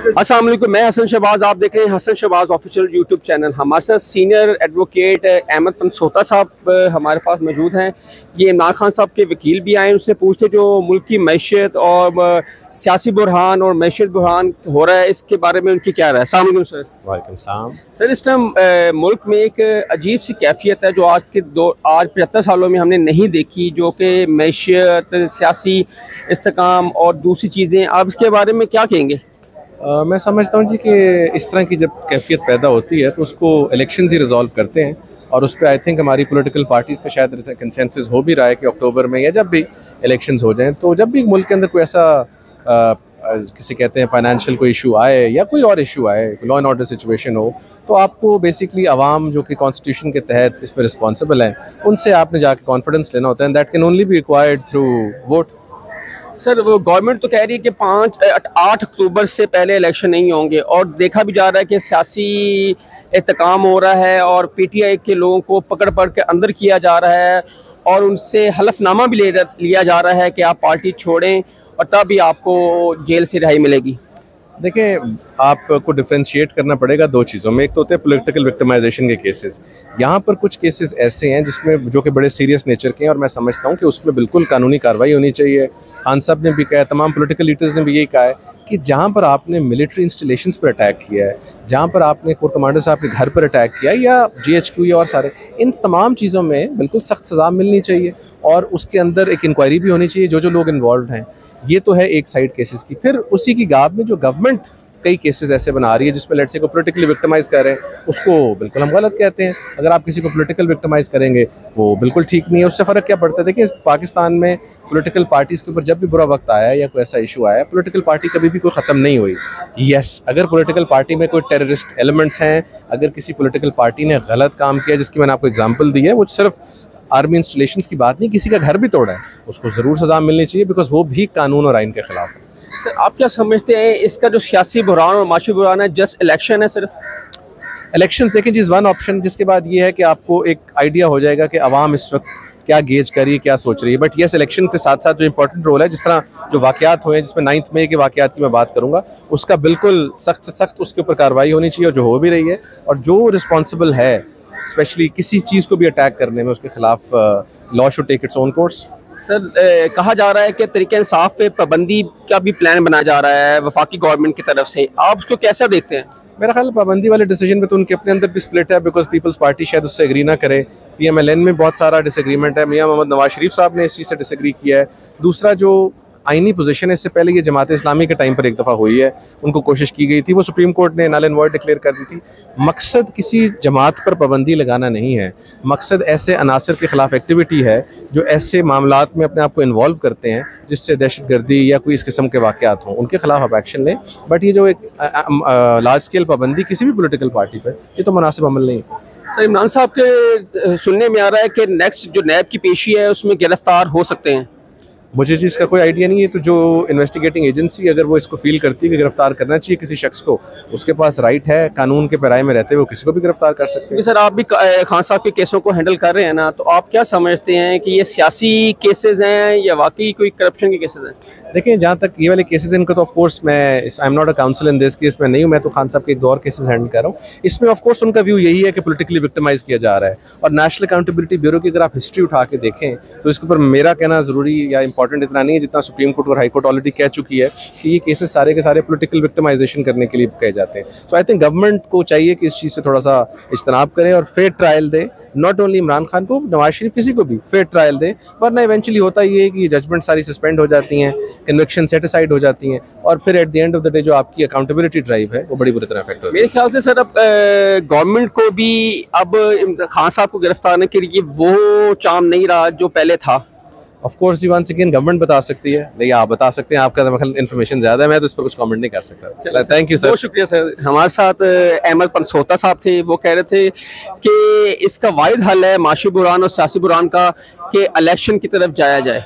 अस्सलाम वालेकुम, मैं हसन शहबाज। आप देख रहे हैं Hasan Shahbaz official YouTube channel. हमारे साथ सीनियर एडवोकेट अहमद पंसोता साहब हमारे पास मौजूद हैं। ये इमरान खान साहब के वकील भी आए, उनसे पूछते जो मुल्क की मैशियत और सियासी बुरहान और मैशियत बुरहान हो रहा है, इसके बारे में उनकी क्या राय है। अस्सलाम वालेकुम सर। वालेकुम सलाम। सर, इस टाइम मुल्क में एक अजीब सी कैफियत है जो आज 75 सालों में हमने नहीं देखी, जो कि मैशियत, सियासी इस्तेकाम और दूसरी चीज़ें। आप इसके बारे में क्या कहेंगे? मैं समझता हूँ जी कि इस तरह की जब कैफियत पैदा होती है तो उसको इलेक्शन ही रिजॉल्व करते हैं, और उस पर आई थिंक हमारी पॉलिटिकल पार्टीज़ का शायद कंसेंसस हो भी रहा है कि अक्टूबर में या जब भी इलेक्शंस हो जाएं, तो जब भी मुल्क के अंदर कोई ऐसा किसी कहते हैं फाइनेंशियल कोई इशू आए या कोई और इशू आए, लॉ एंड ऑर्डर सिचुएशन हो, तो आपको बेसिकली आवाम जो कि कॉन्स्टिट्यूशन के तहत इस पर रिस्पॉन्सिबल हैं, उनसे आपने जाके कॉन्फिडेंस लेना होता है। That can only be required through vote. Sir, वो गवर्नमेंट तो कह रही है कि 8 अक्टूबर से पहले इलेक्शन नहीं होंगे, और देखा भी जा रहा है कि सियासी एहतकाम हो रहा है और पीटीआई के लोगों को पकड़ के अंदर किया जा रहा है और उनसे हलफनामा भी लिया जा रहा है कि आप पार्टी छोड़ें और तभी आपको जेल से रिहाई मिलेगी। देखिए, आपको डिफ्रेंशिएट करना पड़ेगा दो चीज़ों में। एक तो होते हैं पॉलिटिकल विक्टिमाइजेशन के केसेस। यहाँ पर कुछ केसेस ऐसे हैं जिसमें जो कि बड़े सीरियस नेचर के हैं, और मैं समझता हूँ कि उसमें बिल्कुल कानूनी कार्रवाई होनी चाहिए। खान साहब ने भी कहा है, तमाम पॉलिटिकल लीडर्स ने भी यही कहा है कि जहाँ पर आपने मिलिट्री इंस्टॉलेशंस पर अटैक किया है, जहाँ पर आपने कोर कमांडर साहब के घर पर अटैक किया है, या GHQ या और सारे, इन तमाम चीज़ों में बिल्कुल सख्त सज़ा मिलनी चाहिए, और उसके अंदर एक इंक्वायरी भी होनी चाहिए जो लोग इन्वॉल्व हैं। ये तो है एक साइड केसेस की। फिर उसी की गाब में जो गवर्नमेंट कई केसेस ऐसे बना रही है जिसमें लेट्स से को पॉलिटिकली विक्टिमाइज कर रहे हैं, उसको बिल्कुल हम गलत कहते हैं। अगर आप किसी को पॉलिटिकल विक्टिमाइज करेंगे वो बिल्कुल ठीक नहीं है। उससे फ़र्क क्या पड़ता है? देखिए, पाकिस्तान में पॉलिटिकल पार्टीज़ के ऊपर जब भी बुरा वक्त आया है या कोई ऐसा इशू आया है, पॉलिटिकल पार्टी कभी भी कोई ख़त्म नहीं हुई। यस, अगर पॉलिटिकल पार्टी में कोई टेररिस्ट एलिमेंट्स हैं, अगर किसी पॉलिटिकल पार्टी ने गलत काम किया, जिसकी मैंने आपको एग्जाम्पल दी है, वो सिर्फ आर्मी इंस्टॉलेशंस की बात नहीं, किसी का घर भी तोड़ा है, उसको ज़रूर सज़ा मिलनी चाहिए, बिकॉज वो भी कानून और आइन के खिलाफ है। सर, आप क्या समझते हैं इसका जो सियासी बुरहान और माशी बुरहान है, जस्ट इलेक्शन है सिर्फ? इलेक्शंस देखें जी, वन ऑप्शन, जिसके बाद ये है कि आपको एक आइडिया हो जाएगा कि आवाम इस वक्त क्या गेज कर रही है, क्या सोच रही है। बट येस, इलेक्शन के साथ साथ जो इंपॉर्टेंट रोल है, जिस तरह जो वाक़यात हुए हैं, जिसमें 9 मई के वाक़यात की मैं बात करूँगा, उसका बिल्कुल सख्त से सख्त उसके ऊपर कार्रवाई होनी चाहिए, और जो हो भी रही है। और जो रिस्पॉन्सिबल है स्पेशली किसी चीज़ को भी अटैक करने में, उसके खिलाफ law should take its own course. Sir, कहा जा रहा है कि तरीके इंसाफ पे पाबंदी का भी प्लान बनाया जा रहा है वफाकी गवर्नमेंट की तरफ से, आप उसको कैसा देखते हैं? मेरा ख्याल पाबंदी वाले डिसीजन में तो उनके अपने अंदर भी स्प्लिट है, बिकॉज पीपल्स पार्टी शायद उससे एग्री ना करे। PMLN में बहुत सारा डिसएग्रीमेंट है। मियां मोहम्मद नवाज शरीफ साहब ने इस चीज़ से डिसएग्री किया है। दूसरा जो आईनी पोजीशन है, इससे पहले ये जमात इस्लामी के टाइम पर एक दफ़ा हुई है, उनको कोशिश की गई थी, वो सुप्रीम कोर्ट ने नल एंड वॉइड डिक्लेयर कर दी थी। मकसद किसी जमात पर पाबंदी लगाना नहीं है, मकसद ऐसे अनासर के ख़िलाफ़ एक्टिविटी है जो ऐसे मामलात में अपने आप को इन्वॉल्व करते हैं जिससे दहशतगर्दी या कोई इस किस्म के वाक़यात हों, उनके खिलाफ आप एक्शन लें। बट ये जो एक लार्ज स्केल पाबंदी किसी भी पोलिटिकल पार्टी पर, ये तो मुनासिब अमल नहीं है। सर, इमरान साहब के सुनने में आ रहा है कि नेक्स्ट जो नैब की पेशी है उसमें गिरफ्तार हो सकते हैं। मुझे जी इसका कोई आइडिया नहीं है। तो जो इन्वेस्टिगेटिंग एजेंसी अगर वो इसको फील करती है कि गिरफ्तार करना चाहिए किसी शख्स को, उसके पास राइट है, कानून के पैराए में रहते हुए वो किसी को भी गिरफ्तार कर सकते हैं। सर, आप भी खान साहब के केसों को हैंडल कर रहे हैं ना, तो आप क्या समझते हैं कि ये सियासी केसेस हैं या वाकई कोई करप्शन के केसेस हैं? देखिए, जहाँ तक ये वाले केसेस हैं, इनको तो ऑफकोर्स मैं I am not a council in this case में नहीं हूँ, मैं तो खान साहब के एक दो और केसेस हैंडल कर रहा हूँ। इसमें ऑफकोर्स उनका व्यू यही है कि पोलिटिकली विक्टिमाइज किया जा रहा है, और नेशनल अकाउंटेबिलिटी ब्यूरो की अगर आप हिस्ट्री उठा के देखें तो इसके ऊपर मेरा कहना ज़रूरी या इंपॉर्टेंट इतना नहीं है जितना सुप्रीम कोर्ट और हाई कोर्ट ऑलरेडी कह चुकी है कि ये केसेस सारे के सारे पॉलिटिकल विक्टिमाइजेशन करने के लिए कहे जाते हैं। सो आई थिंक गवर्नमेंट को चाहिए कि इस चीज़ से थोड़ा सा इज्तनाब करें और fair trial they, not only Imran Khan को, नवाज शरीफ, किसी को भी फेयर ट्रायल दे। वरना इवेंचुअली होता ये है कि जजमेंट सारी सस्पेंड हो जाती हैं, कन्विक्शन सेटिसाइड हो जाती हैं, और फिर at the end of the day जो आपकी अकाउंटेबिलिटी ड्राइव है वो बड़ी बुरी तरह अफेक्ट होती है। मेरे ख्याल से सर, अब गवर्नमेंट को भी अब खान साहब को गिरफ्तार करने के लिए वो चाम नहीं रहा जो पहले था। ऑफ कोर्स जी, वंस अगेन गवर्नमेंट बता सकती है, लेकिन आप बता सकते हैं, आपका इन्फॉर्मेशन ज़्यादा है, मैं तो इस पर कुछ कमेंट नहीं कर सकता। Thank you sir. बहुत शुक्रिया सर। हमारे साथ अहमद पंसोता साहब थे, वो कह रहे थे कि इसका वाहिद हल है माशी बुरहान और सियासी बुरहान का कि इलेक्शन की तरफ जाया जाए।